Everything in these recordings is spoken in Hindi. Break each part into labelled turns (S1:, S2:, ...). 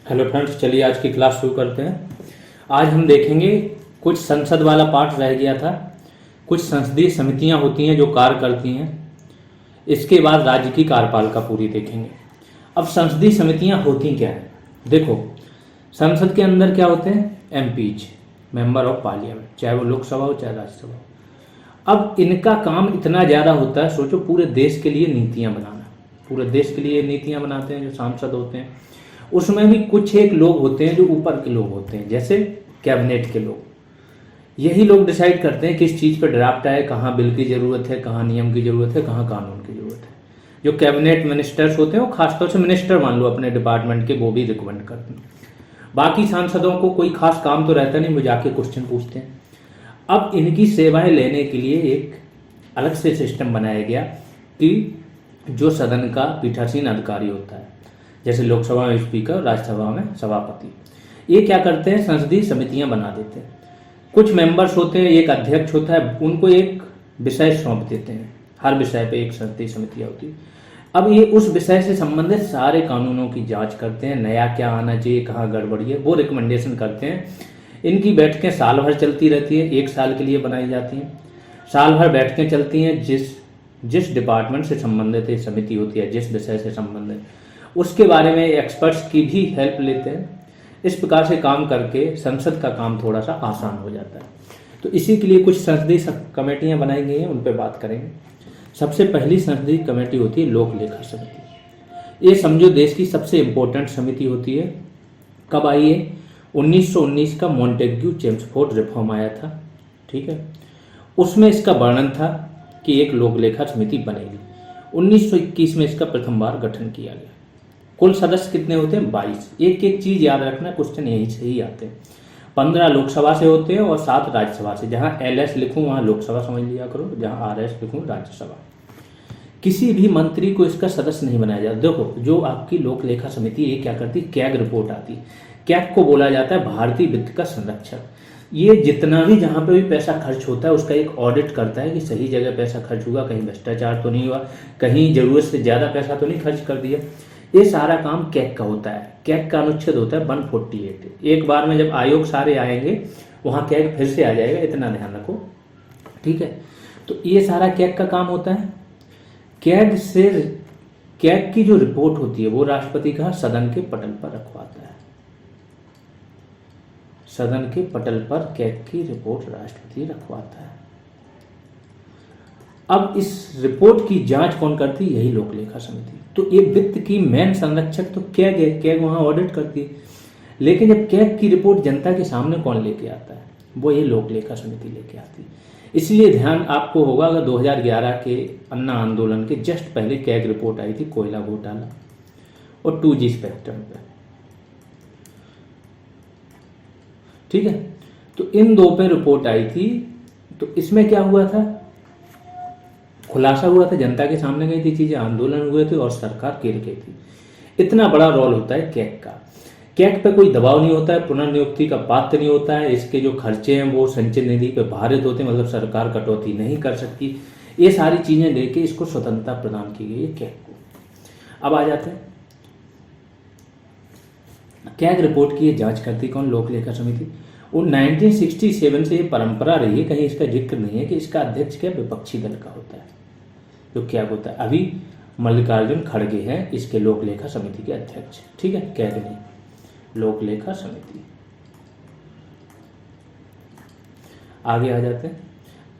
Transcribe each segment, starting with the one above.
S1: हेलो फ्रेंड्स, चलिए आज की क्लास शुरू करते हैं। आज हम देखेंगे कुछ संसद वाला पार्ट रह गया था। कुछ संसदीय समितियां होती हैं जो कार्य करती हैं। इसके बाद राज्य की कार्यपालिका पूरी देखेंगे। अब संसदीय समितियां होती क्या है, देखो। संसद के अंदर क्या होते हैं? एमपीज, मेंबर ऑफ पार्लियामेंट, चाहे वो लोकसभा हो चाहे राज्यसभा हो। अब इनका काम इतना ज़्यादा होता है, सोचो पूरे देश के लिए नीतियाँ बनाना। पूरे देश के लिए नीतियाँ बनाते हैं जो सांसद होते हैं। उसमें भी कुछ एक लोग होते हैं जो ऊपर के लोग होते हैं, जैसे कैबिनेट के लोग। यही लोग डिसाइड करते हैं किस चीज़ पर ड्राफ्ट आए, कहाँ बिल की ज़रूरत है, कहाँ नियम की ज़रूरत है, कहाँ कानून की ज़रूरत है। जो कैबिनेट मिनिस्टर्स होते हैं वो खासतौर से मिनिस्टर मान लो अपने डिपार्टमेंट के, वो भी रिकमेंड करते हैं। बाकी सांसदों को कोई खास काम तो रहता नहीं, वो जाके क्वेश्चन पूछते हैं। अब इनकी सेवाएं लेने के लिए एक अलग से सिस्टम बनाया गया कि जो सदन का पीठासीन अधिकारी होता है, जैसे लोकसभा में स्पीकर, राज्यसभा में सभापति, ये क्या करते हैं? संसदीय समितियां बना देते हैं। कुछ मेंबर्स होते हैं, एक अध्यक्ष होता है, उनको एक विषय सौंप देते हैं। हर विषय पे एक संसदीय समितियां होती है। अब ये उस विषय से संबंधित सारे कानूनों की जांच करते हैं, नया क्या आना चाहिए, कहाँ गड़बड़ी है, वो रिकमेंडेशन करते हैं। इनकी बैठकें साल भर चलती रहती है, 1 साल के लिए बनाई जाती हैं। साल भर बैठकें चलती हैं। जिस डिपार्टमेंट से संबंधित ये समिति होती है, जिस विषय से संबंधित, उसके बारे में एक्सपर्ट्स की भी हेल्प लेते हैं। इस प्रकार से काम करके संसद का काम थोड़ा सा आसान हो जाता है। तो इसी के लिए कुछ संसदीय कमेटियां बनाई गई हैं, उन पर बात करेंगे। सबसे पहली संसदीय कमेटी होती है लोक लेखा समिति। ये समझो देश की सबसे इम्पोर्टेंट समिति होती है। कब आई है? 1919 का मॉन्टेग्यू चेम्सफोर्ड रिफॉर्म आया था, ठीक है। उसमें इसका वर्णन था कि एक लोक लेखा समिति बनेगी। 1921 में इसका प्रथम बार गठन किया गया। कुल सदस्य कितने होते हैं? 22। एक एक चीज याद रखना, क्वेश्चन यहीं से ही आते हैं। 15 लोकसभा से होते हैं और 7 राज्यसभा से। जहां LS लिखूं वहां लोकसभा समझ लिया करो, जहां RS लिखूं राज्यसभा। किसी भी मंत्री को इसका सदस्य नहीं बनाया जाता। देखो, जो आपकी लोक लेखा समिति ये क्या करती है? कैग रिपोर्ट आती है। कैग को बोला जाता है भारतीय वित्त का संरक्षक। ये जितना भी जहाँ पे भी पैसा खर्च होता है उसका एक ऑडिट करता है कि सही जगह पैसा खर्च हुआ, कहीं भ्रष्टाचार तो नहीं हुआ, कहीं जरूरत से ज़्यादा पैसा तो नहीं खर्च कर दिया। ये सारा काम कैग का होता है। कैग का अनुच्छेद होता है 148। एक बार में जब आयोग सारे आएंगे वहाँ कैग फिर से आ जाएगा, इतना ध्यान रखो, ठीक है। तो ये सारा कैग का काम होता है। कैग की जो रिपोर्ट होती है वो राष्ट्रपति का सदन के पटल पर रखवाता है। सदन के पटल पर कैग की रिपोर्ट राष्ट्रपति रखवाता है। अब इस रिपोर्ट की जांच कौन करती है? यही लोक लेखा समिति। तो ये वित्त की मेन संरक्षक तो कैग है, कैग वहां ऑडिट करती है। लेकिन जब कैग की रिपोर्ट जनता के सामने कौन लेके आता है? वो ये लोक लेखा समिति लेके आती है। इसलिए ध्यान आपको होगा, अगर 2011 के अन्ना आंदोलन के जस्ट पहले कैग रिपोर्ट आई थी कोयला घोटाला और 2G स्पेक्ट्रम पे, ठीक है। तो इन दो पे रिपोर्ट आई थी। तो इसमें क्या हुआ था? खुलासा हुआ था, जनता के सामने गई थी चीजें, आंदोलन हुए थे और सरकार गिर गई थी। इतना बड़ा रोल होता है कैग का। कैग पे कोई दबाव नहीं होता है, पुनर्नियुक्ति का पात्र नहीं होता है। इसके जो खर्चे हैं वो संचय निधि पे भारित होते हैं, मतलब सरकार कटौती नहीं कर सकती। ये सारी चीजें लेके इसको स्वतंत्रता प्रदान की गई है कैग को। अब आ जाते हैं कैग रिपोर्ट की ये जांच करती कौन? लोक लेखा समिति। और 1967 से ये परंपरा रही है, कहीं इसका जिक्र नहीं है कि इसका अध्यक्ष क्या विपक्षी दल का होता है, जो क्या होता है। अभी मल्लिकार्जुन खड़गे हैं इसके लोक लेखा समिति के अध्यक्ष, ठीक है। कैग नहीं, लोक लेखा समिति। आगे आ जाते हैं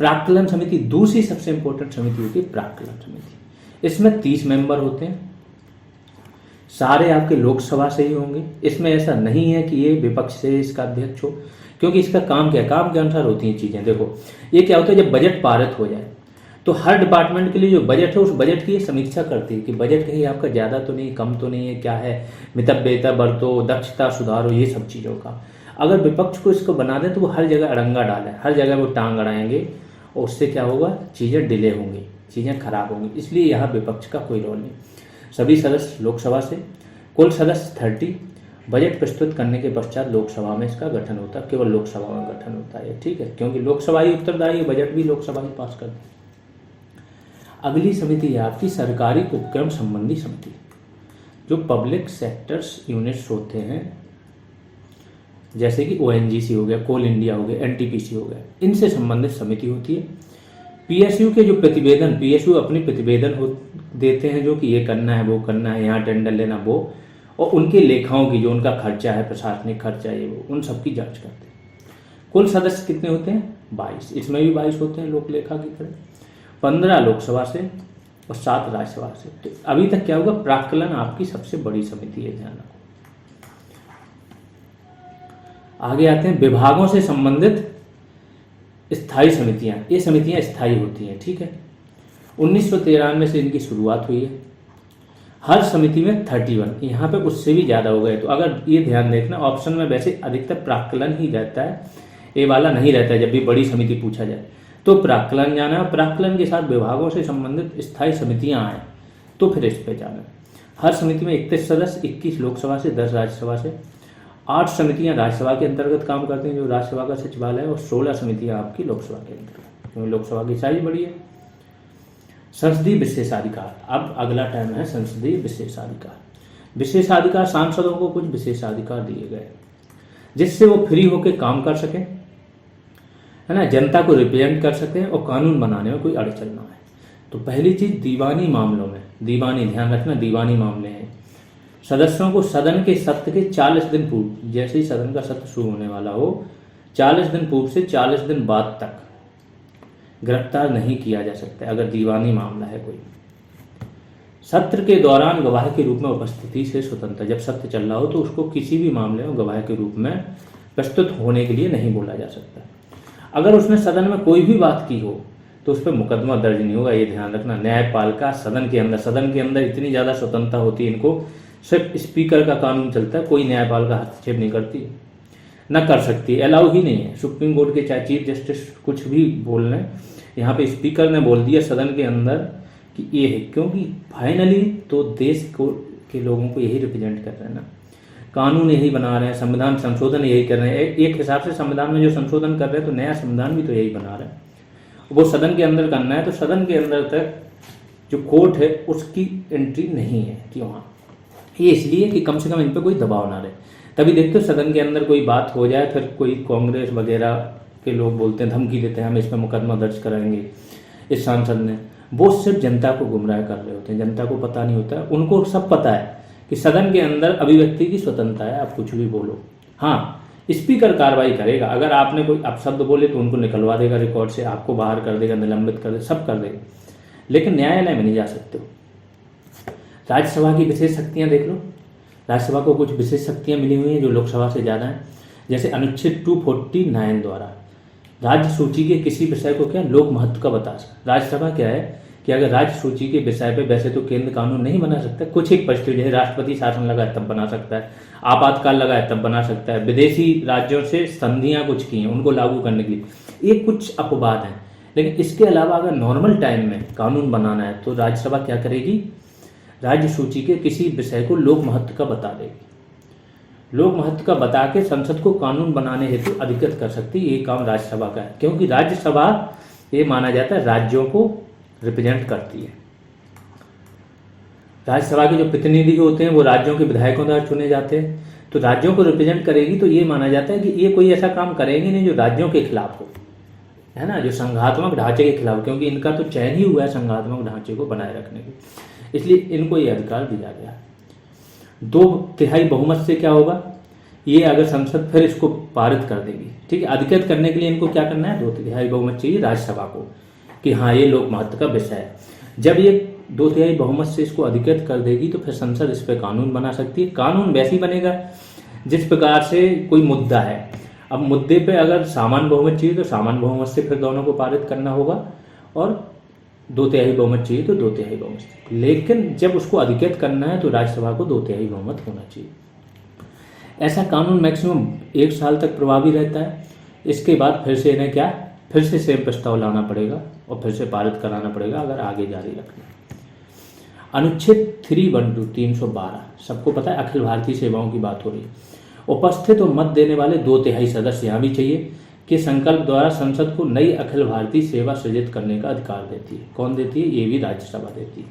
S1: प्राक्कलन समिति। दूसरी सबसे इंपॉर्टेंट समिति होती है प्राक्कलन समिति। इसमें 30 मेंबर होते हैं, सारे आपके लोकसभा से ही होंगे। इसमें ऐसा नहीं है कि ये विपक्ष से इसका अध्यक्ष हो, क्योंकि इसका काम क्या है? काम के अनुसार होती हैं चीजें। देखो, ये क्या होता है, जब बजट पारित हो जाए तो हर डिपार्टमेंट के लिए जो बजट है उस बजट की समीक्षा करती है कि बजट कहीं आपका ज़्यादा तो नहीं, कम तो नहीं है, क्या है, मितव्ययिता बरतो, दक्षता सुधारो, ये सब चीज़ों का। अगर विपक्ष को इसको बना दें तो वो हर जगह अड़ंगा डालें, हर जगह वो टांग अड़ाएंगे और उससे क्या होगा? चीज़ें डिले होंगी, चीज़ें खराब होंगी। इसलिए यहाँ विपक्ष का कोई रोल नहीं। सभी सदस्य लोकसभा से, कुल सदस्य 30। बजट प्रस्तुत करने के पश्चात लोकसभा में इसका गठन होता है, केवल लोकसभा में गठन होता है, ठीक है, क्योंकि लोकसभा ही उत्तरदायी है, बजट भी लोकसभा ही पास करती है। अगली समिति है आपकी सरकारी उपक्रम संबंधी समिति। जो पब्लिक सेक्टर्स यूनिट्स होते हैं, जैसे कि ओएनजीसी हो गया, कोल इंडिया हो गया, एनटीपीसी हो गया, इनसे संबंधित समिति होती है। पीएसयू के जो प्रतिवेदन, पीएसयू अपनी प्रतिवेदन देते हैं जो कि ये करना है, वो करना है, यहाँ टेंडर लेना वो, और उनके लेखाओं की जो उनका खर्चा है, प्रशासनिक खर्चा ये वो, उन सब की जांच करते हैं। कुल सदस्य कितने होते हैं? 22। इसमें भी 22 होते हैं लोक लेखा की तरह, 15 लोकसभा से और 7 राज्यसभा से। तो अभी तक क्या होगा, प्राक्कलन आपकी सबसे बड़ी समिति है, ध्यान रखो। आगे आते हैं विभागों से संबंधित स्थायी समितियां। ये समितियां स्थायी होती हैं, ठीक है। 1993 से इनकी शुरुआत हुई है। हर समिति में 31, यहाँ पे उससे भी ज़्यादा हो गए। तो अगर ये ध्यान देखना, ऑप्शन में वैसे अधिकतर प्राक्कलन ही रहता है, ये वाला नहीं रहता है। जब भी बड़ी समिति पूछा जाए तो प्राक्कलन जाना है, प्राक्कलन के साथ विभागों से संबंधित स्थायी समितियां आए तो फिर इस पे जाना। हर समिति में 31 सदस्य, 21 लोकसभा से, 10 राज्यसभा से। 8 समितियां राज्यसभा के अंतर्गत काम करती हैं, जो राज्यसभा का सचिवालय है, और 16 समितियां आपकी लोकसभा के अंतर्गत, क्योंकि लोकसभा की साइज बड़ी है। संसदीय विशेषाधिकार, अब अगला टाइम है संसदीय विशेषाधिकार। विशेषाधिकार, सांसदों को कुछ विशेषाधिकार दिए गए जिससे वो फ्री होकर काम कर सकें, है ना, जनता को रिप्रेजेंट कर सकें और कानून बनाने में कोई अड़चन ना आए। तो पहली चीज, दीवानी मामलों में, दीवानी, ध्यान रखना, दीवानी मामले हैं, सदस्यों को सदन के सत्र के 40 दिन पूर्व, जैसे ही सदन का सत्र शुरू होने वाला हो, 40 दिन पूर्व से 40 दिन बाद तक गिरफ्तार नहीं किया जा सकता अगर दीवानी मामला है कोई। सत्र के दौरान गवाह के रूप में उपस्थिति से स्वतंत्र, जब सत्र चल रहा हो तो उसको किसी भी मामले में गवाह के रूप में प्रस्तुत होने के लिए नहीं बोला जा सकता। अगर उसने सदन में कोई भी बात की हो तो उस पर मुकदमा दर्ज नहीं होगा, ये ध्यान रखना। न्यायपालिका सदन के अंदर इतनी ज़्यादा स्वतंत्रता होती है इनको, सिर्फ स्पीकर का कानून चलता है, कोई न्यायपालिका हस्तक्षेप नहीं करती, न कर सकती, अलाउ ही नहीं है। सुप्रीम कोर्ट के चाहे चीफ जस्टिस कुछ भी बोल रहे हैं, यहाँ पे स्पीकर ने बोल दिया सदन के अंदर कि ये है, क्योंकि फाइनली तो देश को के लोगों को यही रिप्रेजेंट कर रहे हैं ना, कानून यही बना रहे हैं, संविधान संशोधन यही कर रहे हैं। एक हिसाब से संविधान में जो संशोधन कर रहे हैं तो नया संविधान भी तो यही बना रहे हैं, वो सदन के अंदर करना है। तो सदन के अंदर तक जो कोर्ट है उसकी एंट्री नहीं है कि वहाँ, ये इसलिए कि कम से कम इन पर कोई दबाव ना रहे। तभी देखते हो सदन के अंदर कोई बात हो जाए, फिर कोई कांग्रेस वगैरह के लोग बोलते हैं, धमकी देते हैं, हम इस पर मुकदमा दर्ज कराएंगे इस सांसद ने। वो सिर्फ जनता को गुमराह कर रहे होते हैं, जनता को पता नहीं होता है। उनको सब पता है कि सदन के अंदर अभिव्यक्ति की स्वतंत्रता है, आप कुछ भी बोलो। हाँ, स्पीकर कार्रवाई करेगा, अगर आपने कोई अपशब्द बोले तो उनको निकलवा देगा रिकॉर्ड से, आपको बाहर कर देगा, निलंबित कर देगा, सब कर देगा, लेकिन न्यायालय में नहीं जा सकते हो। राज्यसभा की विशेष शक्तियाँ देख लो, राज्यसभा को कुछ विशेष शक्तियाँ मिली हुई हैं जो लोकसभा से ज़्यादा हैं। जैसे अनुच्छेद 249 द्वारा राज्य सूची के किसी विषय को क्या लोक महत्व का बता सकता। राज्यसभा क्या है कि अगर राज्य सूची के विषय पे, वैसे तो केंद्र कानून नहीं बना सकता, कुछ एक परिस्थिति जैसे राष्ट्रपति शासन लगा है तब बना सकता है, आपातकाल लगा है तब बना सकता है, विदेशी राज्यों से संधियां कुछ की हैं उनको लागू करने के लिए, ये कुछ अपवाद हैं। लेकिन इसके अलावा अगर नॉर्मल टाइम में कानून बनाना है तो राज्यसभा क्या करेगी, राज्य सूची के किसी विषय को लोक महत्व का बता देगी, लोक महत्व का बता के संसद को कानून बनाने हेतु अधिकृत कर सकती है। ये काम राज्यसभा का है, क्योंकि राज्यसभा ये माना जाता है राज्यों को रिप्रेजेंट करती है। राज्यसभा के जो प्रतिनिधि होते हैं वो राज्यों के विधायकों द्वारा चुने जाते हैं, तो राज्यों को रिप्रेजेंट करेगी। तो ये माना जाता है कि ये कोई ऐसा काम करेंगे नहीं जो राज्यों के खिलाफ हो, है ना, जो संघात्मक ढांचे के खिलाफ, क्योंकि इनका तो चयन ही हुआ है संघात्मक ढांचे को बनाए रखने के, इसलिए इनको ये अधिकार दिया गया है। 2/3 बहुमत से क्या होगा, ये अगर संसद फिर इसको पारित कर देगी, ठीक है। अधिकृत करने के लिए इनको क्या करना है, 2/3 बहुमत चाहिए राज्यसभा को कि हाँ ये लोक महत्व का विषय है। जब ये 2/3 बहुमत से इसको अधिकृत कर देगी तो फिर संसद इस पर कानून बना सकती है। कानून वैसे ही बनेगा जिस प्रकार से कोई मुद्दा है, अब मुद्दे पे अगर सामान्य बहुमत चाहिए तो सामान्य बहुमत से फिर दोनों को पारित करना होगा, और 2/3 बहुमत चाहिए तो 2/3 बहुमत से। लेकिन जब उसको अधिकृत करना है तो राज्यसभा को 2/3 बहुमत होना चाहिए। ऐसा कानून मैक्सिमम 1 साल तक प्रभावी रहता है। इसके बाद फिर से इन्हें क्या, फिर से सेम प्रस्ताव लाना पड़ेगा और फिर से पारित कराना पड़ेगा अगर आगे जारी रखना। अनुच्छेद 312 सबको पता है, अखिल भारतीय सेवाओं की बात हो रही है। उपस्थित और मत देने वाले 2/3 सदस्य यहाँ भी चाहिए कि संकल्प द्वारा संसद को नई अखिल भारतीय सेवा सृजित करने का अधिकार देती है। कौन देती है, ये भी राज्यसभा देती है।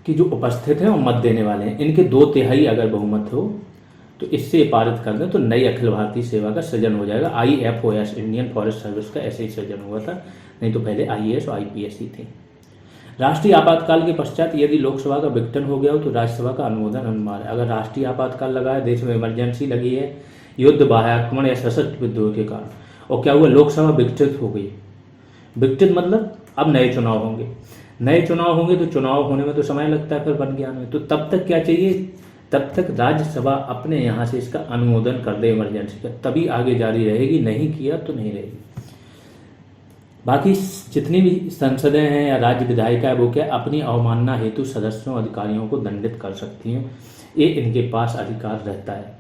S1: कि जो उपस्थित हैं और मत देने वाले हैं, इनके 2/3 अगर बहुमत हो तो इससे पारित कर दें तो नई अखिल भारतीय सेवा का सृजन हो जाएगा। IFOS, इंडियन फॉरेस्ट सर्विस का ऐसे ही सृजन हुआ था, नहीं तो पहले IAS और IPS ही थे। राष्ट्रीय आपातकाल के पश्चात यदि लोकसभा का विघटन हो गया हो तो राज्यसभा का अनुमोदन अनिवार्य है। अगर राष्ट्रीय आपातकाल लगा है, देश में इमरजेंसी लगी है, युद्ध, बाह्य आक्रमण या सशस्त्र विद्रोह के कारण, और क्या हुआ, लोकसभा विघटित हो गई। विघटित मतलब अब नए चुनाव होंगे, नए चुनाव होंगे तो चुनाव होने में तो समय लगता है फिर वन ज्ञान में, तो तब तक क्या चाहिए, तब तक राज्यसभा अपने यहाँ से इसका अनुमोदन कर दे इमरजेंसी का, तभी आगे जारी रहेगी, नहीं किया तो नहीं रहेगी। बाकी जितनी भी संसदें हैं या राज्य विधायिका है वो क्या अपनी अवमानना हेतु सदस्यों अधिकारियों को दंडित कर सकती हैं, ये इनके पास अधिकार रहता है।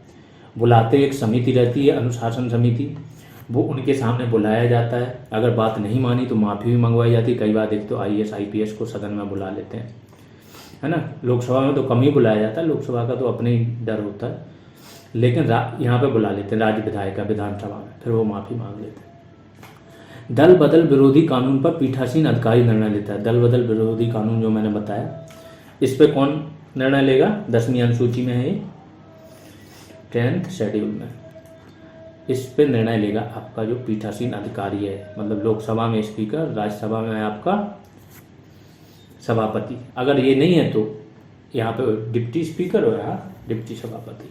S1: बुलाते एक समिति रहती है, अनुशासन समिति, वो उनके सामने बुलाया जाता है, अगर बात नहीं मानी तो माफ़ी भी मंगवाई जाती है। कई बार देखते हो IAS IPS को सदन में बुला लेते हैं, है ना। लोकसभा में तो कम ही बुलाया जाता है, लोकसभा का तो अपने ही डर होता है, लेकिन यहाँ पे बुला लेते हैं राज्य विधायिका विधानसभा में, फिर वो माफ़ी मांग लेते हैं। दल बदल विरोधी कानून पर पीठासीन अधिकारी निर्णय लेता है। दल बदल विरोधी कानून जो मैंने बताया, इस पे कौन निर्णय लेगा, 10वीं अनुसूची में है ये, 10th शेड्यूल में, इस पे निर्णय लेगा आपका जो पीठासीन अधिकारी है, मतलब लोकसभा में स्पीकर, राज्यसभा में आपका सभापति। अगर ये नहीं है तो यहाँ पे डिप्टी स्पीकर और यहाँ डिप्टी सभापति।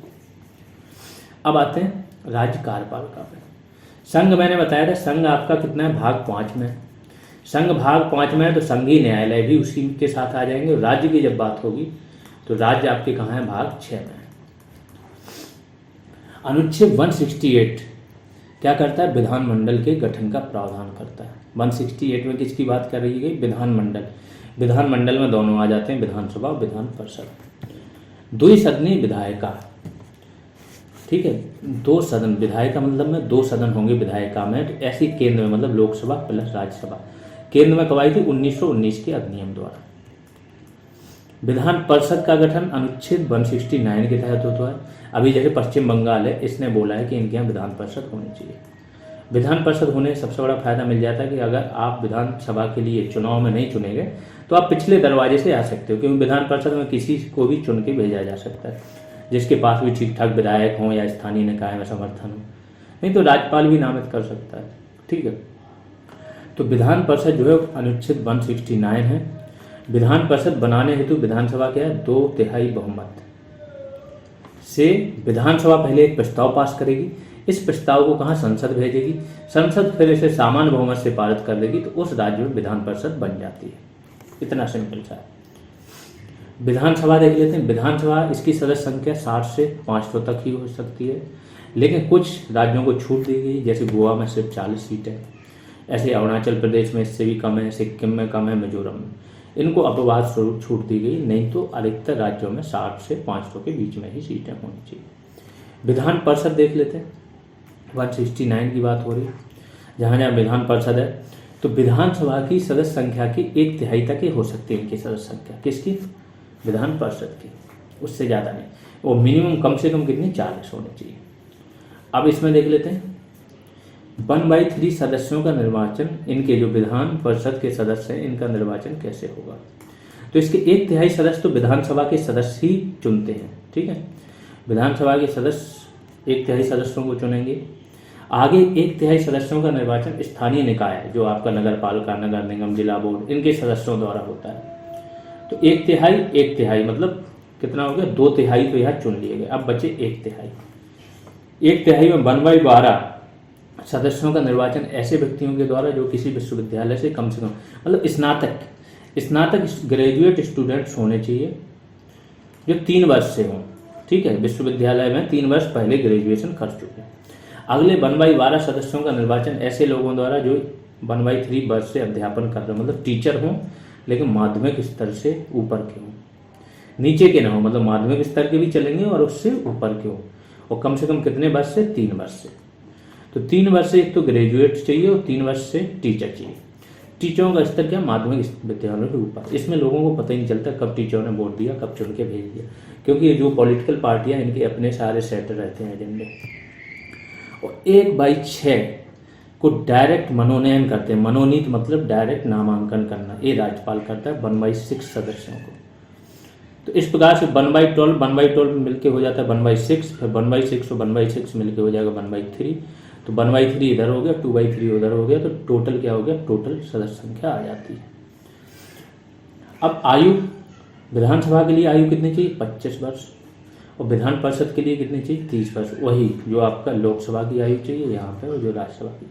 S1: अब आते हैं राज्य कार्यपालिका पे। संघ मैंने बताया था, संघ आपका कितना है, भाग 5 में। संघ भाग 5 में है तो संघीय न्यायालय भी उसी के साथ आ जाएंगे। और राज्य की जब बात होगी तो राज्य आपके कहाँ है, भाग 6 में है। अनुच्छेद 168 क्या करता है, विधानमंडल के गठन का प्रावधान करता है। 168 में किसकी बात कर रही है, विधानमंडल। विधानमंडल में दोनों आ जाते हैं, विधानसभा और विधान परिषद। द्विसदनीय विधायिका, ठीक है, 2 सदन विधायिका मतलब में 2 सदन होंगे विधायिका में, तो ऐसी केंद्र में मतलब लोकसभा प्लस राज्यसभा। केंद्र में कब आई थी, 1919 के अधिनियम द्वारा। विधान परिषद का गठन अनुच्छेद 169 के तहत होता है। अभी जैसे पश्चिम बंगाल है, इसने बोला है कि इनके यहाँ विधान परिषद होनी चाहिए। विधान परिषद होने से सबसे बड़ा फायदा मिल जाता है कि अगर आप विधानसभा के लिए चुनाव में नहीं चुने गए तो आप पिछले दरवाजे से आ सकते हो, क्योंकि विधान परिषद में किसी को भी चुन के भेजा जा सकता है, जिसके पास भी ठीक ठाक विधायक हों या स्थानीय निकाय में समर्थन हो। नहीं तो राज्यपाल भी नामित कर सकता है, ठीक है। तो विधान परिषद जो है अनुच्छेद 169 है। विधान परिषद बनाने हेतु विधानसभा क्या है, 2/3 बहुमत से विधानसभा पहले एक प्रस्ताव पास करेगी। इस प्रस्ताव को कहाँ, संसद भेजेगी। संसद फिर इसे सामान्य बहुमत से पारित कर देगी, तो उस राज्य में विधान परिषद बन जाती है। इतना सिंपल सा है। विधानसभा देख लेते हैं। विधानसभा इसकी सदस्य संख्या 60 से 500 तक ही हो सकती है, लेकिन कुछ राज्यों को छूट दी गई, जैसे गोवा में सिर्फ 40 सीटें, ऐसे अरुणाचल प्रदेश में इससे भी कम है, सिक्किम में कम है, मिजोरम में, इनको अपवाद स्वरूप छूट दी गई। नहीं तो अधिकतर राज्यों में 60 से 500 के बीच में ही सीटें होनी चाहिए। विधान परिषद देख लेते हैं, 169 की बात हो रही है। जहाँ जहाँ विधान परिषद है तो विधानसभा की सदस्य संख्या की 1/3 तक ही हो सकती है इनकी सदस्य संख्या, किसकी, विधान परिषद की, उससे ज़्यादा नहीं। वो मिनिमम कम से कम कितनी, 40 होनी चाहिए। अब इसमें देख लेते हैं 1/3 सदस्यों का निर्वाचन, इनके जो विधान परिषद के सदस्य हैं इनका निर्वाचन कैसे होगा। तो इसके 1/3 सदस्य तो विधानसभा के सदस्य ही चुनते हैं, ठीक है। विधानसभा के सदस्य 1/3 सदस्यों को चुनेंगे। आगे 1/3 सदस्यों का निर्वाचन स्थानीय निकाय, जो आपका नगर पालिका, नगर निगम, जिला बोर्ड, इनके सदस्यों द्वारा होता है। तो 1/3 मतलब कितना हो गया, 2/3 तो यहाँ चुन लिए गए, अब बचे 1/3। 1/3 में 1/12 सदस्यों का निर्वाचन ऐसे व्यक्तियों के द्वारा जो किसी विश्वविद्यालय से कम मतलब स्नातक ग्रेजुएट स्टूडेंट्स होने चाहिए, जो 3 वर्ष से हों, ठीक है। विश्वविद्यालय में 3 वर्ष पहले ग्रेजुएशन कर चुके हैं। अगले 1/12 सदस्यों का निर्वाचन ऐसे लोगों द्वारा जो 1/3 वर्ष से अध्यापन कर रहे हैं, मतलब टीचर हों लेकिन माध्यमिक स्तर से ऊपर के हों, नीचे के ना हो, मतलब माध्यमिक स्तर के भी चलेंगे और उससे ऊपर के हो, और कम से कम कितने वर्ष से, 3 वर्ष से। तो 3 वर्ष से एक तो ग्रेजुएट चाहिए और 3 वर्ष से टीचर चाहिए। टीचरों का स्तर क्या, माध्यमिक विद्यालयों के ऊपर। इसमें लोगों को पता ही नहीं चलता कब टीचरों ने वोट दिया, कब चुन के भेज दिया, क्योंकि ये जो पॉलिटिकल पार्टियां इनके अपने सारे सेट रहते हैं एजेंडे। और 1/6 को डायरेक्ट मनोनयन करते हैं। मनोनीत मतलब डायरेक्ट नामांकन करना, ये राज्यपाल करता है 1/6 सदस्यों को। तो इस प्रकार से 1/12 मिलके हो जाता है 1/6, फिर 1/6 और 1/6 मिलके हो जाएगा 1/3। तो 1/3 इधर हो गया, 2/3 उधर हो गया, तो टोटल क्या हो गया, टोटल सदस्य संख्या आ जाती है। अब आयु, विधानसभा के लिए आयु कितनी चाहिए, 25 वर्ष, और विधान परिषद के लिए कितनी चाहिए, 30 वर्ष। वही जो आपका लोकसभा की आयु चाहिए यहाँ पे, और जो राज्यसभा की,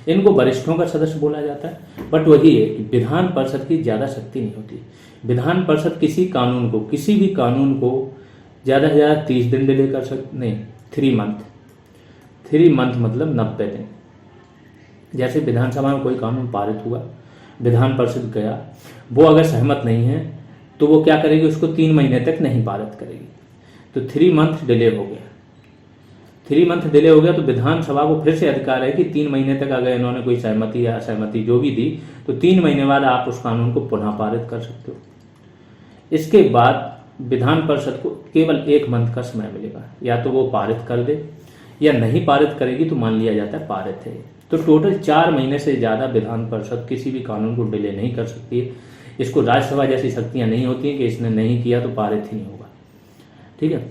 S1: इनको वरिष्ठों का सदस्य बोला जाता है। बट वही है कि विधान परिषद की ज़्यादा शक्ति नहीं होती। विधान परिषद किसी कानून को, किसी भी कानून को ज़्यादा से ज़्यादा 30 दिन डिले कर सकते, नहीं 3 मंथ मतलब 90 दिन। जैसे विधानसभा में कोई कानून पारित हुआ, विधान परिषद गया, वो अगर सहमत नहीं है तो वो क्या करेगी, उसको 3 महीने तक नहीं पारित करेगी। तो 3 मंथ डिले हो गया, 3 मंथ डिले हो गया, तो विधानसभा को फिर से अधिकार है कि 3 महीने तक अगर इन्होंने कोई सहमति या असहमति जो भी दी, तो 3 महीने बाद आप उस कानून को पुनः पारित कर सकते हो। इसके बाद विधान परिषद को केवल 1 मंथ का समय मिलेगा, या तो वो पारित कर दे या नहीं पारित करेगी तो मान लिया जाता है पारित है। तो टोटल 4 महीने से ज़्यादा विधान परिषद किसी भी कानून को डिले नहीं कर सकती है। इसको राज्यसभा जैसी शक्तियाँ नहीं होती हैं कि इसने नहीं किया तो पारित ही नहीं होगा। ठीक है।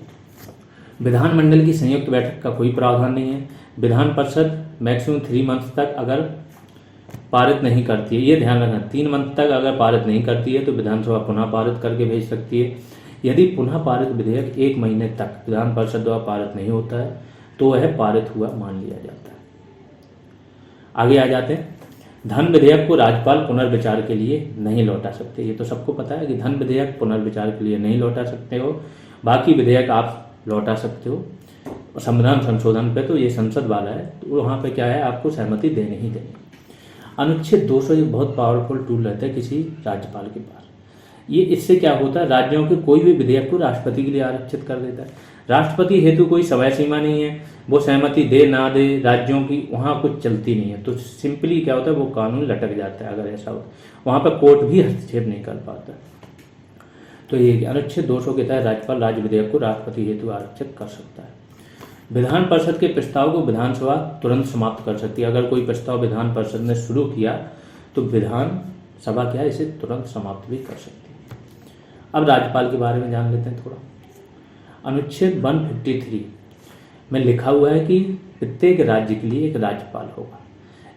S1: विधानमंडल की संयुक्त बैठक का कोई प्रावधान नहीं है। विधान परिषद मैक्सिमम 3 मंथ तक अगर पारित नहीं करती है, ये ध्यान रखना, 3 मंथ तक अगर पारित नहीं करती है तो विधानसभा पुनः पारित करके भेज सकती है। यदि पुनः पारित विधेयक 1 महीने तक विधान परिषद द्वारा पारित नहीं होता है तो वह पारित हुआ मान लिया जाता है। आगे आ जाते हैं। धन विधेयक को राज्यपाल पुनर्विचार के लिए नहीं लौटा सकते। ये तो सबको पता है कि धन विधेयक पुनर्विचार के लिए नहीं लौटा सकते हो, बाकी विधेयक आप लौटा सकते हो। संविधान संशोधन पे तो ये संसद वाला है, तो वहाँ पे क्या है, आपको सहमति देनी ही देनी। अनुच्छेद 200 एक बहुत पावरफुल टूल रहता है किसी राज्यपाल के पास। ये इससे क्या होता है, राज्यों के कोई भी विधेयक को राष्ट्रपति के लिए आरक्षित कर देता है। राष्ट्रपति हेतु कोई समय सीमा नहीं है, वो सहमति दे ना दे राज्यों की वहाँ कुछ चलती नहीं है। तो सिंपली क्या होता है, वो कानून लटक जाता है। अगर ऐसा होता वहाँ पर कोर्ट भी हस्तक्षेप नहीं कर पाता। तो ये अनुच्छेद 200 के तहत राज्यपाल राज्य विधेयक को राष्ट्रपति हेतु आरक्षित कर सकता है। विधान परिषद के प्रस्ताव को विधानसभा तुरंत समाप्त कर सकती है। अगर कोई प्रस्ताव विधान परिषद ने शुरू किया तो विधानसभा क्या है, इसे तुरंत समाप्त भी कर सकती है। अब राज्यपाल के बारे में जान लेते हैं थोड़ा। अनुच्छेद 153 में लिखा हुआ है कि प्रत्येक राज्य के लिए एक राज्यपाल होगा,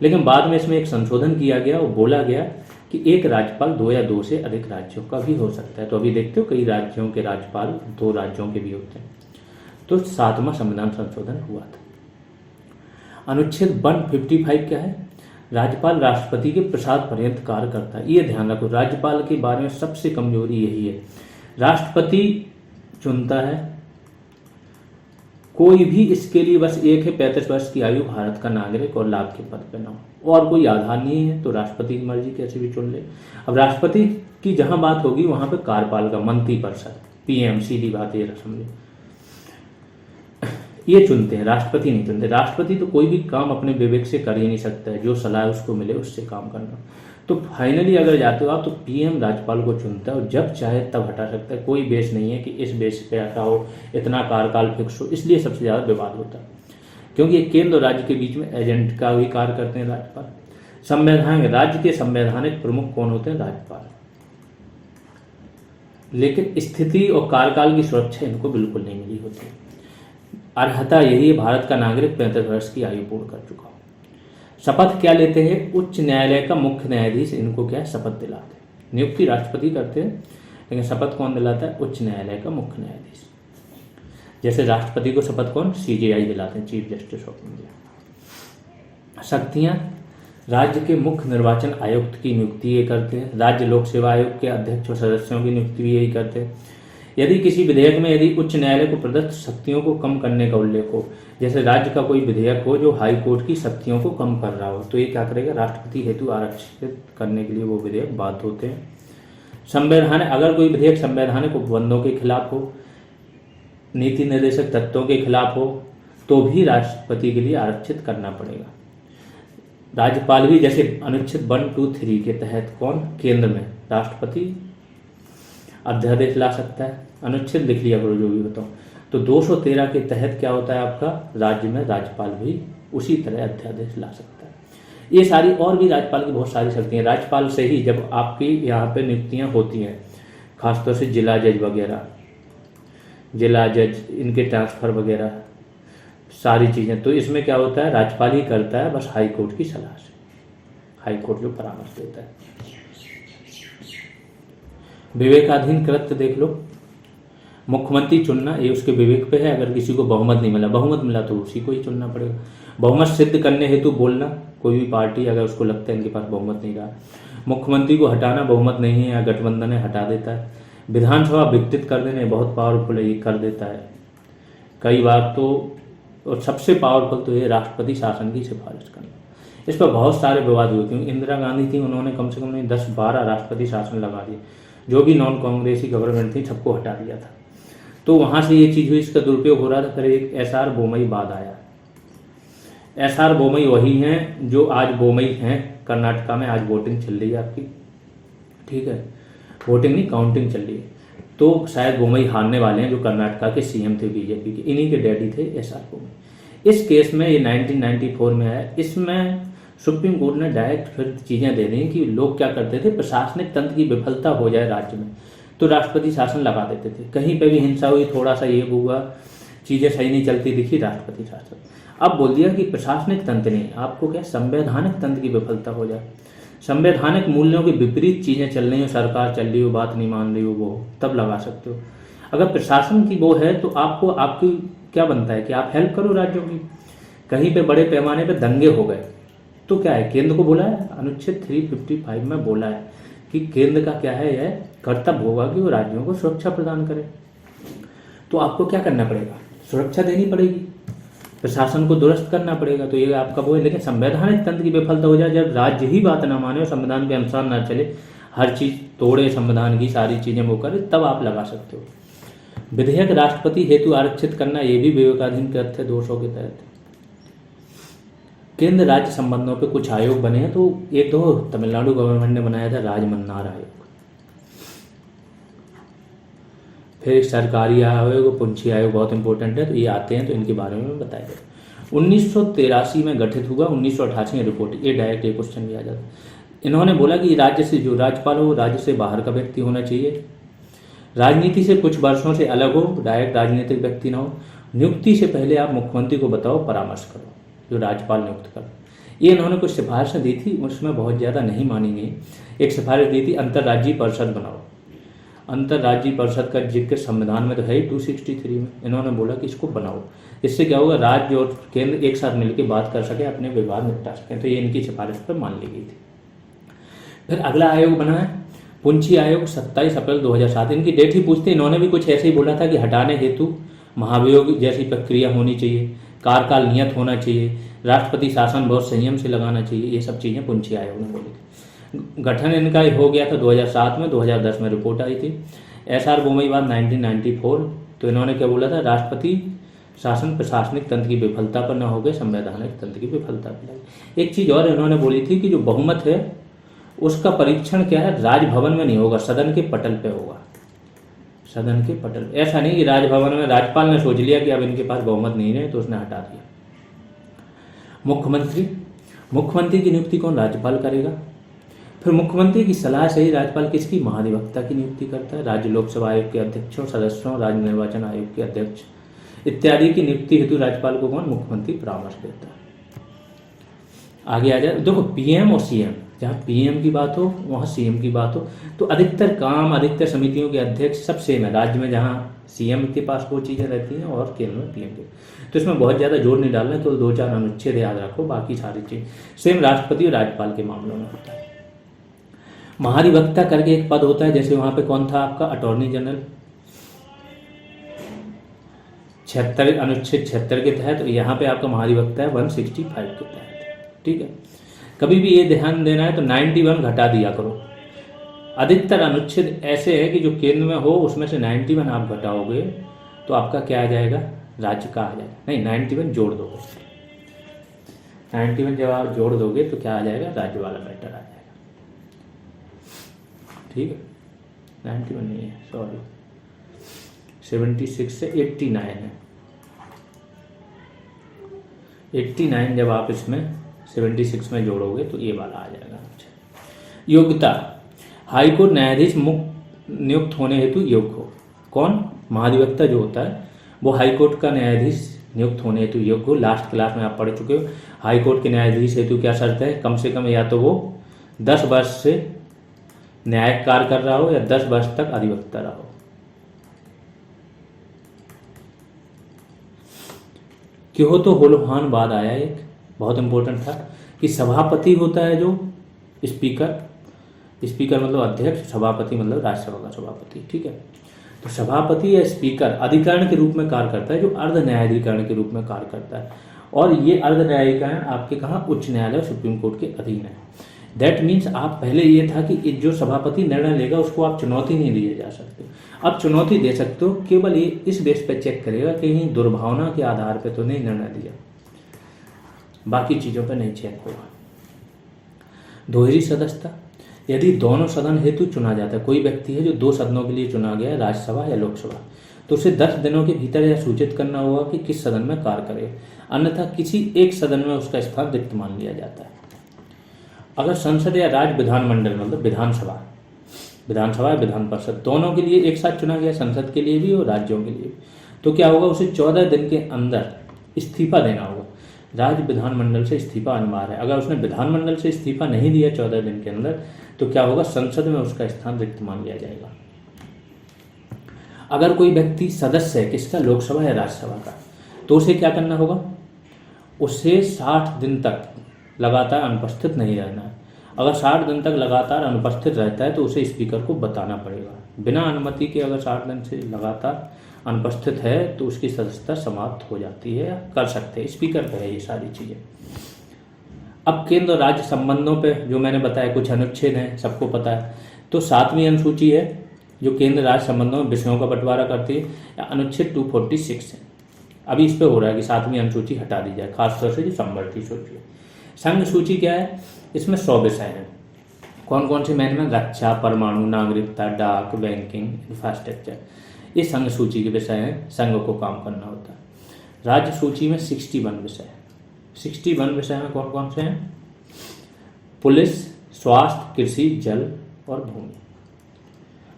S1: लेकिन बाद में इसमें एक संशोधन किया गया और बोला गया कि एक राज्यपाल 2 या 2 से अधिक राज्यों का भी हो सकता है। तो अभी देखते हो कई राज्यों के राज्यपाल 2 राज्यों के भी होते हैं। तो 7वां संविधान संशोधन हुआ था। अनुच्छेद 155 क्या है, राज्यपाल राष्ट्रपति के प्रसाद पर्यंत कार्य करता है। ये ध्यान रखो, राज्यपाल के बारे में सबसे कमजोरी यही है। राष्ट्रपति चुनता है, कोई भी इसके लिए बस एक है 35 वर्ष की आयु, भारत का नागरिक और लाभ के पद पर न हो, और कोई आधार नहीं है। तो राष्ट्रपति की मर्जी कैसे भी चुन ले। अब राष्ट्रपति की जहां बात होगी वहां पे कार्यपाल का मंत्रिपरिषद, पीएम, सीधी बात ये समझे, ये चुनते हैं, राष्ट्रपति नहीं चुनते। राष्ट्रपति तो कोई भी काम अपने विवेक से कर ही नहीं सकता है, जो सलाह उसको मिले उससे काम करना। तो फाइनली अगर जाते हो आप तो पीएम राज्यपाल को चुनता है और जब चाहे तब हटा सकता है। कोई बेस नहीं है कि इस बेस पे हटाओ, इतना कार्यकाल फिक्स हो। इसलिए सबसे ज़्यादा विवाद होता है, क्योंकि ये केंद्र और राज्य के बीच में एजेंट का भी कार्य करते हैं राज्यपाल। संवैधानिक, राज्य के संवैधानिक प्रमुख कौन होते हैं, राज्यपाल। लेकिन स्थिति और कार्यकाल की सुरक्षा इनको बिल्कुल नहीं मिली होती। अर्हता यही है, भारत का नागरिक 35 वर्ष की आयु पूर्ण कर चुका हो। शपथ क्या लेते हैं, उच्च न्यायालय का मुख्य न्यायाधीश इनको क्या है, शपथ दिलाते हैं। नियुक्ति राष्ट्रपति करते हैं, लेकिन शपथ कौन दिलाता है, उच्च न्यायालय का मुख्य न्यायाधीश। जैसे राष्ट्रपति को शपथ कौन, सीजेआई दिलाते हैं, चीफ जस्टिस ऑफ इंडिया। शक्तियां, राज्य के मुख्य निर्वाचन आयुक्त की नियुक्ति ये करते हैं। राज्य लोक सेवा आयोग के अध्यक्ष और सदस्यों की नियुक्ति भी यही करते हैं। यदि किसी विधेयक में यदि उच्च न्यायालय को प्रदत्त शक्तियों को कम करने का उल्लेख हो, जैसे राज्य का कोई विधेयक हो जो हाई कोर्ट की शक्तियों को कम कर रहा हो, तो ये क्या करेगा, राष्ट्रपति हेतु आरक्षित करने के लिए वो विधेयक बाध्य होते हैं। संवैधानिक, अगर कोई विधेयक संवैधानिक उपबंधों के खिलाफ हो, नीति निर्देशक तत्वों के खिलाफ हो, तो भी राष्ट्रपति के लिए आरक्षित करना पड़ेगा। राज्यपाल भी जैसे अनुच्छेद 123 के तहत कौन, केंद्र में राष्ट्रपति अध्यादेश ला सकता है। अनुच्छेद लिख लिया करो जो भी बताओ। तो 213 के तहत क्या होता है आपका, राज्य में राज्यपाल भी उसी तरह अध्यादेश ला सकता है। ये सारी और भी राज्यपाल की बहुत सारी शक्तियाँ, राज्यपाल से ही जब आपकी यहाँ पे नियुक्तियाँ होती हैं, खासतौर से जिला जज वगैरह, जिला जज, इनके ट्रांसफ़र वगैरह सारी चीज़ें। तो इसमें क्या होता है, राज्यपाल ही करता है बस हाई कोर्ट की सलाह से, हाई कोर्ट जो परामर्श देता है। विवेकाधीन कृत्य देख लो, मुख्यमंत्री चुनना ये उसके विवेक पे है। अगर किसी को बहुमत नहीं मिला, बहुमत मिला तो उसी को ही चुनना पड़ेगा। बहुमत सिद्ध करने हेतु बोलना, कोई भी पार्टी अगर उसको लगता है इनके पास बहुमत नहीं रहा, मुख्यमंत्री को हटाना, बहुमत नहीं है या गठबंधन है, हटा देता है। विधानसभा विघटित कर देना, बहुत पावरफुल है, ये कर देता है कई बार तो। और सबसे पावरफुल तो ये राष्ट्रपति शासन की सिफारिश करना। इस पर बहुत सारे विवाद हुए क्योंकि इंदिरा गांधी थी, उन्होंने कम से कम 10-12 राष्ट्रपति शासन लगा दिए, जो भी नॉन कांग्रेसी गवर्नमेंट थी सबको हटा दिया था। तो वहाँ से ये चीज़ हुई, इसका दुरुपयोग हो रहा था। फिर एक एस.आर. बोमई बाद आया। एस.आर. बोमई वही हैं जो आज बोमई हैं कर्नाटका में। आज वोटिंग चल रही है आपकी, ठीक है, वोटिंग नहीं काउंटिंग चल रही है। तो शायद बोमई हारने वाले हैं, जो कर्नाटका के सीएम थे बीजेपी के, इन्हीं के डैडी थे एस.आर. बोमई। इस केस में ये 1994 में आया। इसमें सुप्रीम कोर्ट ने डायरेक्ट फिर चीज़ें दे दी कि लोग क्या करते थे, प्रशासनिक तंत्र की विफलता हो जाए राज्य में तो राष्ट्रपति शासन लगा देते थे। कहीं पे भी हिंसा हुई, थोड़ा सा ये हुआ, चीज़ें सही नहीं चलती दिखी, राष्ट्रपति शासन। अब बोल दिया कि प्रशासनिक तंत्र नहीं, आपको क्या संवैधानिक तंत्र की विफलता हो जाए, संवैधानिक मूल्यों के विपरीत चीज़ें चल रही हो, सरकार चल रही हो, बात नहीं मान रही हो, वो तब लगा सकते हो। अगर प्रशासन की वो है तो आपको आपकी क्या बनता है कि आप हेल्प करो राज्यों की। कहीं पे बड़े पैमाने पे दंगे हो गए तो क्या है, केंद्र को बोला है, अनुच्छेद 355 में बोला है कि केंद्र का क्या है, यह कर्तव्य होगा कि वो राज्यों को सुरक्षा प्रदान करे। तो आपको क्या करना पड़ेगा, सुरक्षा देनी पड़ेगी, प्रशासन को दुरुस्त करना पड़ेगा। तो ये आपका वो है। लेकिन संवैधानिक तंत्र की विफलता हो जाए, जब राज्य ही बात ना माने और संविधान के अनुसार ना चले, हर चीज़ तोड़े, संविधान की सारी चीज़ें वो करे, तब आप लगा सकते हो। विधेयक राष्ट्रपति हेतु आरक्षित करना, ये भी विवेकाधीन कृत्य है 200 के तहत। केंद्र राज्य संबंधों पे कुछ आयोग बने हैं, तो एक तो तमिलनाडु गवर्नमेंट ने बनाया था राजमन्नार आयोग, फिर एक सरकारी आयोग, पुंछी आयोग बहुत इंपॉर्टेंट है, तो ये आते हैं तो इनके बारे में बताया गया। 1983 में गठित हुआ, 1988 में रिपोर्ट। ये डायरेक्ट ये क्वेश्चन भी आ जाता है। इन्होंने बोला कि राज्य से जो राज्यपाल हो, राज्य से बाहर का व्यक्ति होना चाहिए, राजनीति से कुछ वर्षों से अलग हो, डायरेक्ट राजनीतिक व्यक्ति ना हो, नियुक्ति से पहले आप मुख्यमंत्री को बताओ, परामर्श करो, जो राज्यपाल नियुक्त कर। ये इन्होंने कुछ सिफारिशें दी थी, उसमें बहुत ज़्यादा नहीं मानी गई। एक सिफारिश दी थी, अंतर्राज्यीय परिषद बनाओ। अंतर्राज्यीय परिषद का जिक्र संविधान में तो है ही 263 में। इन्होंने बोला कि इसको बनाओ, इससे क्या होगा, राज्य और केंद्र एक साथ मिलकर बात कर सके, अपने विवाद निपटा सकें। तो ये इनकी सिफारिश पर मान ली गई थी। फिर अगला आयोग बना है पुंछी आयोग, 27 अप्रैल 2007। इनकी डेट ही पूछते, इन्होंने भी कुछ ऐसे ही बोला था कि हटाने हेतु महाभियोग जैसी प्रक्रिया होनी चाहिए, कार्यकाल नियत होना चाहिए, राष्ट्रपति शासन बहुत संयम से लगाना चाहिए, ये सब चीज़ें पुंछी आयोग ने बोली थी। गठन इनका हो गया था 2007 में, 2010 में रिपोर्ट आई थी। एस.आर. बोमई बाद 1994। तो इन्होंने क्या बोला था, राष्ट्रपति शासन प्रशासनिक तंत्र की विफलता पर न हो गए, संवैधानिक तंत्र की विफलता पर। एक चीज़ और इन्होंने बोली थी कि जो बहुमत है उसका परीक्षण क्या है, राजभवन में नहीं होगा, सदन के पटल पे होगा, सदन के पटल। ऐसा नहीं कि राजभवन में राज्यपाल ने सोच लिया कि अब इनके पास बहुमत नहीं है तो उसने हटा दिया। मुख्यमंत्री की नियुक्ति कौन, राज्यपाल करेगा। फिर मुख्यमंत्री की सलाह से ही राज्यपाल किसकी, महाधिवक्ता की नियुक्ति करता है। राज्य लोकसभा आयोग के अध्यक्षों, सदस्यों, राज्य निर्वाचन आयोग के अध्यक्ष इत्यादि की नियुक्ति हेतु राज्यपाल को कौन, मुख्यमंत्री परामर्श देता है। आगे आ जाए, देखो पीएम और सीएम, जहाँ पीएम की बात हो वहाँ सीएम की बात हो, तो अधिकतर काम, अधिकतर समितियों के अध्यक्ष सब सेम है। राज्य में जहाँ सीएम के पास वो चीज़ें रहती हैं और केंद्र में पीएम के, तो इसमें बहुत ज़्यादा जोर नहीं डालना, तो 2-4 अनुच्छेद याद रखो, बाकी सारी चीज़ सेम राष्ट्रपति और राज्यपाल के मामलों में होता है। महाधिवक्ता करके एक पद होता है, जैसे वहाँ पे कौन था आपका, अटॉर्नी जनरल, 76 अनुच्छेद 76 के तहत। यहाँ पे आपका महाधिवक्ता है 165 के तहत, ठीक है। कभी भी ये ध्यान देना है तो 91 घटा दिया करो। अधिकतर अनुच्छेद ऐसे है कि जो केंद्र में हो उसमें से 91 आप घटाओगे तो आपका क्या आ जाएगा, राज्य का आ जाएगा। नहीं, 91 जोड़ दोगे, 91 जब आप जोड़ दोगे तो क्या आ जाएगा, राज्य वाला मैटर आ जाएगा, ठीक है। 91 नहीं है, सॉरी, 76 से 89 है। 89 जब आप इसमें 76 में जोड़ोगे तो ये वाला आ जाएगा। योग्यता, हाईकोर्ट न्यायाधीश नियुक्त होने हेतु योग्य हो। कौन, महाधिवक्ता जो होता है वो हाई कोर्ट का न्यायाधीश नियुक्त होने हेतु योग्य हो। लास्ट क्लास में आप पढ़ चुके हो हाई कोर्ट के न्यायाधीश हेतु क्या शर्त है, कम से कम या तो वो 10 वर्ष से न्यायिक कार्य कर रहा हो या 10 वर्ष तक अधिवक्ता रहा हो। क्यों तो होलोहान बाद आया एक बहुत इंपॉर्टेंट था कि सभापति होता है जो स्पीकर, स्पीकर मतलब अध्यक्ष, सभापति मतलब राज्यसभा का सभापति, ठीक है। तो सभापति या स्पीकर अधिकरण के रूप में कार्य करता है जो अर्ध न्यायाधिकरण के रूप में कार्य करता है, और ये अर्ध न्यायाधिकरण आपके कहाँ उच्च न्यायालय और सुप्रीम कोर्ट के अधीन है। दैट मीन्स आप पहले ये था कि जो सभापति निर्णय लेगा उसको आप चुनौती नहीं दिए जा सकते, अब चुनौती दे सकते हो, केवल ये इस बेस पे चेक करेगा कि कहीं दुर्भावना के आधार पे तो नहीं निर्णय दिया, बाकी चीज़ों पे नहीं चेक होगा। दोहरी सदस्यता, यदि दोनों सदन हेतु चुना जाता है, कोई व्यक्ति है जो 2 सदनों के लिए चुना गया है, राज्यसभा या लोकसभा, तो उसे 10 दिनों के भीतर यह सूचित करना होगा कि किस सदन में कार्य करे, अन्यथा किसी एक सदन में उसका स्थान रिक्त मान लिया जाता है। अगर संसद या राज्य विधानमंडल मतलब विधानसभा या विधान परिषद दोनों के लिए एक साथ चुना गया, संसद के लिए भी और राज्यों के लिए भी, तो क्या होगा, उसे 14 दिन के अंदर इस्तीफा देना होगा। राज्य विधानमंडल से इस्तीफा अनिवार्य है। अगर उसने विधानमंडल से इस्तीफा नहीं दिया 14 दिन के अंदर, तो क्या होगा, संसद में उसका स्थान रिक्त मान लिया जाएगा। अगर कोई व्यक्ति सदस्य है किसका, लोकसभा या राज्यसभा का, तो उसे क्या करना होगा, उसे 60 दिन तक लगातार अनुपस्थित नहीं रहना है। अगर 60 दिन तक लगातार अनुपस्थित रहता है तो उसे स्पीकर को बताना पड़ेगा। बिना अनुमति के अगर 60 दिन से लगातार अनुपस्थित है तो उसकी सदस्यता समाप्त हो जाती है, कर सकते हैं, स्पीकर पे है ये सारी चीज़ें। अब केंद्र राज्य संबंधों पे जो मैंने बताया कुछ अनुच्छेद हैं, सबको पता है। तो 7वीं अनुसूची है जो केंद्र राज्य संबंधों में विषयों का बंटवारा करती है, अनुच्छेद 246 है। अभी इस पे हो रहा है कि 7वीं अनुसूची हटा दी जाए, खासतौर से जो समवर्ती सूची है। संघ सूची क्या है, इसमें 100 विषय हैं। कौन कौन से मैन में, रक्षा, परमाणु, नागरिकता, डाक, बैंकिंग, इंफ्रास्ट्रक्चर, ये संघ सूची के विषय हैं, संघ को काम करना होता है। राज्य सूची में 61 विषय है। 61 विषय में कौन कौन से हैं, पुलिस, स्वास्थ्य, कृषि, जल और भूमि।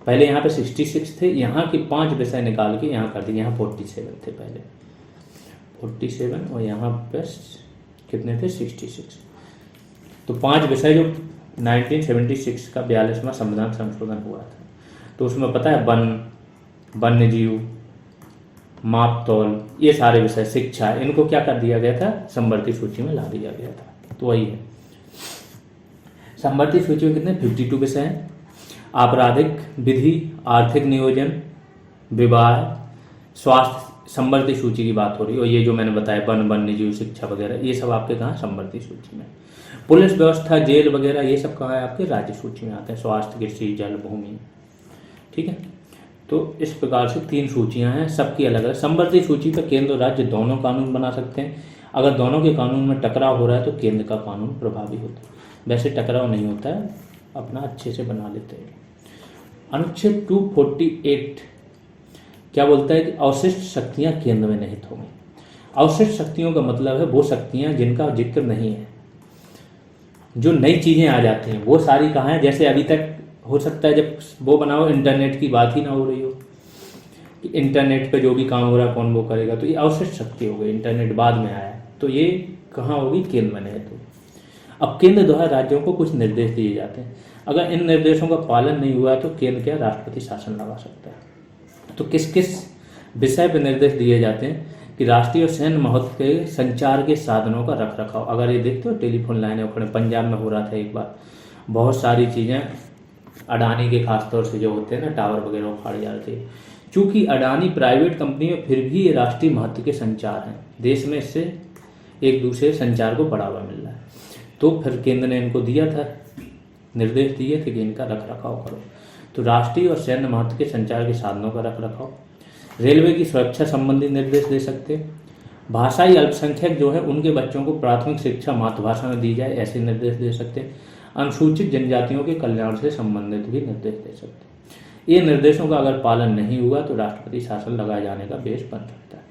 S1: पहले यहाँ पे 66 थे, यहाँ के 5 विषय निकाल के यहाँ कर दिए, यहाँ 47 थे पहले, 47, और यहाँ पे कितने थे, 66। तो 5 विषय जो 1976 का 42वां संविधान संशोधन हुआ था, तो उसमें पता है वन्य जीव, मापतौल, ये सारे विषय, शिक्षा, इनको क्या कर दिया गया था, समवर्ती सूची में ला दिया गया था। तो वही है, समवर्ती सूची में कितने, 52 विषय हैं। आपराधिक विधि, आर्थिक नियोजन, विवाह, स्वास्थ्य, समवर्ती सूची की बात हो रही है। और ये जो मैंने बताया वन्य जीव, शिक्षा वगैरह, ये सब आपके कहाँ, समवर्ती सूची में। पुलिस व्यवस्था, जेल वगैरह, ये सब कहाँ है, आपके राज्य सूची में आते हैं, स्वास्थ्य, कृषि, जल, भूमि, ठीक है। तो इस प्रकार से 3 सूचियां हैं, सबकी अलग अलग। समवर्ती सूची पर केंद्र और राज्य दोनों कानून बना सकते हैं। अगर दोनों के कानून में टकराव हो रहा है तो केंद्र का कानून प्रभावी होता है, वैसे टकराव नहीं होता है, अपना अच्छे से बना लेते हैं। अनुच्छेद 248 क्या बोलता है कि अवशिष्ट शक्तियां केंद्र में निहित होंगी। अवशिष्ट शक्तियों का मतलब है वो शक्तियां जिनका जिक्र नहीं है, जो नई चीज़ें आ जाती हैं, वो सारी कहाँ हैं। जैसे अभी तक हो सकता है जब वो बनाओ इंटरनेट की बात ही ना हो रही हो, कि इंटरनेट पे जो भी काम हो रहा है कौन वो करेगा, तो ये अवशिष्ट शक्ति हो गई, इंटरनेट बाद में आया, तो ये कहाँ होगी, केंद्र में निहित होगी। अब केंद्र द्वारा राज्यों को कुछ निर्देश दिए जाते हैं, अगर इन निर्देशों का पालन नहीं हुआ तो केंद्र क्या, राष्ट्रपति शासन लगा सकता है। तो किस किस विषय पर निर्देश दिए जाते हैं कि राष्ट्रीय और सैन्य महत्व के संचार के साधनों का रख रखाव। अगर ये देखते हो टेलीफोन लाइनें उखड़े, पंजाब में हो रहा था एक बार, बहुत सारी चीज़ें अडानी के खासतौर से जो होते हैं ना, टावर वगैरह उखाड़ जाते हैं। चूँकि अडानी प्राइवेट कंपनी है, फिर भी ये राष्ट्रीय महत्व के संचार हैं, देश में इससे एक दूसरे संचार को बढ़ावा मिल रहा है। तो फिर केंद्र ने इनको दिया था, निर्देश दिए थे कि इनका रख रखाव करो। तो राष्ट्रीय और सैन्य महत्व के संचार के साधनों का रख रखाव, रेलवे की सुरक्षा संबंधी निर्देश दे सकते हैं। भाषाई अल्पसंख्यक जो है उनके बच्चों को प्राथमिक शिक्षा मातृभाषा में दी जाए, ऐसे निर्देश दे सकते हैं। अनुसूचित जनजातियों के कल्याण से संबंधित भी निर्देश दे सकते हैं। ये निर्देशों का अगर पालन नहीं हुआ तो राष्ट्रपति शासन लगाए जाने का बेस बन सकता है।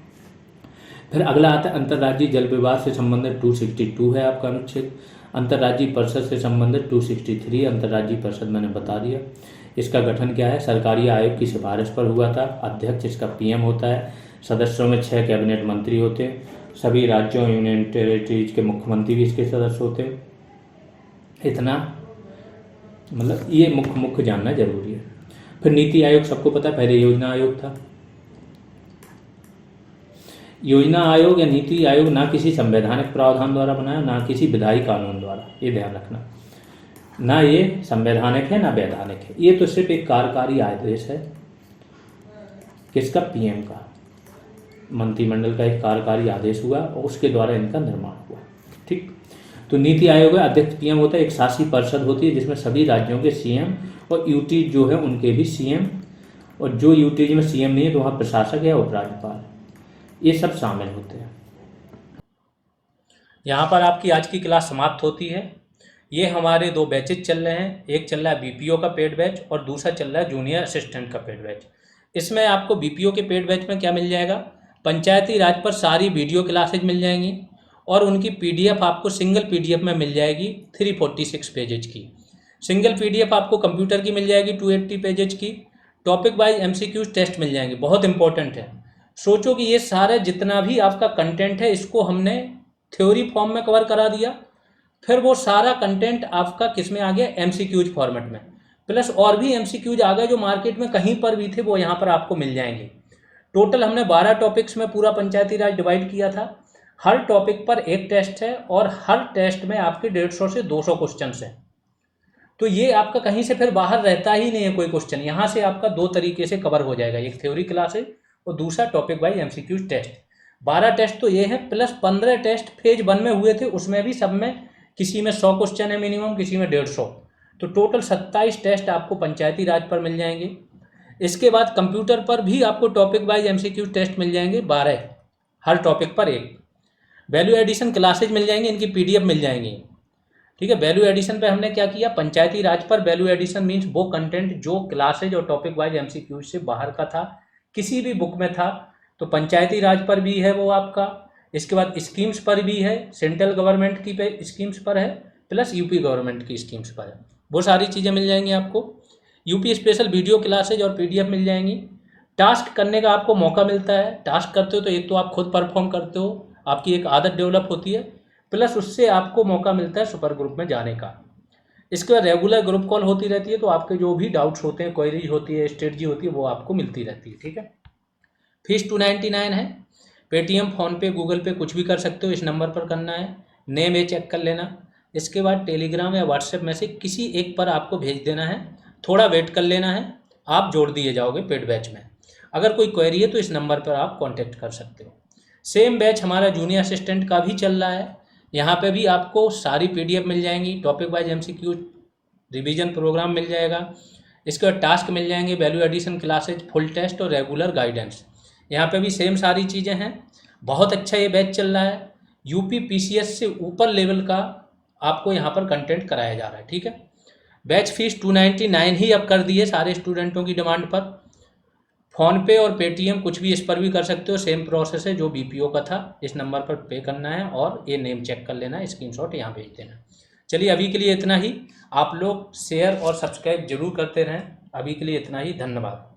S1: फिर अगला आता है अंतर्राज्यीय जल विवाद से संबंधित 262 है आपका अनुच्छेद। अंतर्राज्यीय परिषद से संबंधित 263, अंतर्राज्यीय परिषद मैंने बता दिया। इसका गठन क्या है? सरकारी आयोग की सिफारिश पर हुआ था। अध्यक्ष इसका पीएम होता है। सदस्यों में 6 कैबिनेट मंत्री होते हैं। सभी राज्यों यूनियन टेरिटरीज के मुख्यमंत्री भी इसके सदस्य होते हैं। इतना मतलब ये मुख्य जानना जरूरी है। फिर नीति आयोग सबको पता है, पहले योजना आयोग था। योजना आयोग या नीति आयोग ना किसी संवैधानिक प्रावधान द्वारा बनाया, ना किसी विधायी कानून द्वारा, ये ध्यान रखना। ना ये संवैधानिक है ना वैधानिक है, ये तो सिर्फ एक कार्यकारी आदेश है। किसका? पीएम का, मंत्रिमंडल का एक कार्यकारी आदेश हुआ और उसके द्वारा इनका निर्माण हुआ। ठीक, तो नीति आयोग है, अध्यक्ष पीएम होता है। एक शासी परिषद होती है जिसमें सभी राज्यों के सीएम और यूटी जो है उनके भी सीएम, और जो यूटी में सीएम नहीं है तो वहाँ प्रशासक या उपराज्यपाल, ये सब शामिल होते हैं। यहाँ पर आपकी आज की क्लास समाप्त होती है। ये हमारे 2 बैचेज चल रहे हैं, एक चल रहा है बीपीओ का पेड बैच और दूसरा चल रहा है जूनियर असिस्टेंट का पेड बैच। इसमें आपको बीपीओ के पेड बैच में क्या मिल जाएगा? पंचायती राज पर सारी वीडियो क्लासेज मिल जाएंगी और उनकी पीडीएफ आपको सिंगल पीडीएफ में मिल जाएगी 346 पेजेज की। सिंगल पीडीएफ आपको कंप्यूटर की मिल जाएगी 280 पेजेज की। टॉपिक वाइज एमसीक्यूज टेस्ट मिल जाएंगे, बहुत इंपॉर्टेंट है। सोचो कि ये सारा जितना भी आपका कंटेंट है इसको हमने थ्योरी फॉर्म में कवर करा दिया, फिर वो सारा कंटेंट आपका किस में आ गया? एमसीक्यूज फॉर्मेट में, प्लस और भी एमसीक्यूज आ गए जो मार्केट में कहीं पर भी थे वो यहाँ पर आपको मिल जाएंगे। टोटल हमने 12 टॉपिक्स में पूरा पंचायती राज डिवाइड किया था। हर टॉपिक पर एक टेस्ट है और हर टेस्ट में आपके 150 से 200 क्वेश्चन हैं। तो ये आपका कहीं से फिर बाहर रहता ही नहीं है कोई क्वेश्चन। यहाँ से आपका 2 तरीके से कवर हो जाएगा, एक थ्योरी क्लास है और दूसरा topic wise MCQs test. 12 test तो ये है, प्लस 15 टेस्ट फेज 1 में हुए थे, उसमें भी सब में किसी में 100 क्वेश्चन है मिनिमम, किसी में 150। तो टोटल 27 टेस्ट आपको पंचायती राज पर मिल जाएंगे। इसके बाद कंप्यूटर पर भी आपको टॉपिक वाइज एमसीक्यू टेस्ट मिल जाएंगे 12, हर टॉपिक पर एक। वैल्यू एडिशन क्लासेज मिल जाएंगी, इनकी पीडीएफ मिल जाएंगी। ठीक है, वैल्यू एडिशन पे हमने क्या किया? पंचायती राज पर वैल्यू एडिशन मीन्स वो कंटेंट जो क्लासेज और टॉपिक वाइज एमसीक्यू से बाहर का था, किसी भी बुक में था, तो पंचायती राज पर भी है वो आपका। इसके बाद स्कीम्स पर भी है, सेंट्रल गवर्नमेंट की पे स्कीम्स पर है, प्लस यूपी गवर्नमेंट की स्कीम्स पर है। वो सारी चीज़ें मिल जाएंगी आपको। यूपी स्पेशल वीडियो क्लासेज और पीडीएफ मिल जाएंगी। टास्क करने का आपको मौका मिलता है। टास्क करते हो तो एक तो आप खुद परफॉर्म करते हो, आपकी एक आदत डेवलप होती है, प्लस उससे आपको मौका मिलता है सुपर ग्रुप में जाने का। इसके बाद रेगुलर ग्रुप कॉल होती रहती है, तो आपके जो भी डाउट्स होते हैं, क्वेरीज होती है, स्ट्रेटजी होती है, वो आपको मिलती रहती है। ठीक है, फीस 299 है। पेटीएम, फ़ोनपे, गूगल पे कुछ भी कर सकते हो, इस नंबर पर करना है। नेम ये चेक कर लेना। इसके बाद टेलीग्राम या व्हाट्सएप में से किसी एक पर आपको भेज देना है, थोड़ा वेट कर लेना है, आप जोड़ दिए जाओगे पेड बैच में। अगर कोई क्वेरी है तो इस नंबर पर आप कांटेक्ट कर सकते हो। सेम बैच हमारा जूनियर असिस्टेंट का भी चल रहा है। यहाँ पे भी आपको सारी पीडीएफ मिल जाएंगी, topic wise MCQ, revision program मिल जाएगा। इसके बाद टास्क मिल जाएंगे, value addition classes, full test और रेगुलर गाइडेंस। यहाँ पे भी सेम सारी चीज़ें हैं। बहुत अच्छा ये बैच चल रहा है। यूपी पीसीएस से ऊपर लेवल का आपको यहाँ पर कंटेंट कराया जा रहा है। ठीक है, बैच फीस 299 ही अब कर दी है सारे स्टूडेंटों की डिमांड पर। फ़ोनपे और पेटीएम कुछ भी इस पर भी कर सकते हो, सेम प्रोसेस है जो बीपीओ का था। इस नंबर पर पे करना है और ये नेम चेक कर लेना है, स्क्रीनशॉट यहाँ भेज देना। चलिए अभी के लिए इतना ही। आप लोग शेयर और सब्सक्राइब जरूर करते रहें। अभी के लिए इतना ही, धन्यवाद।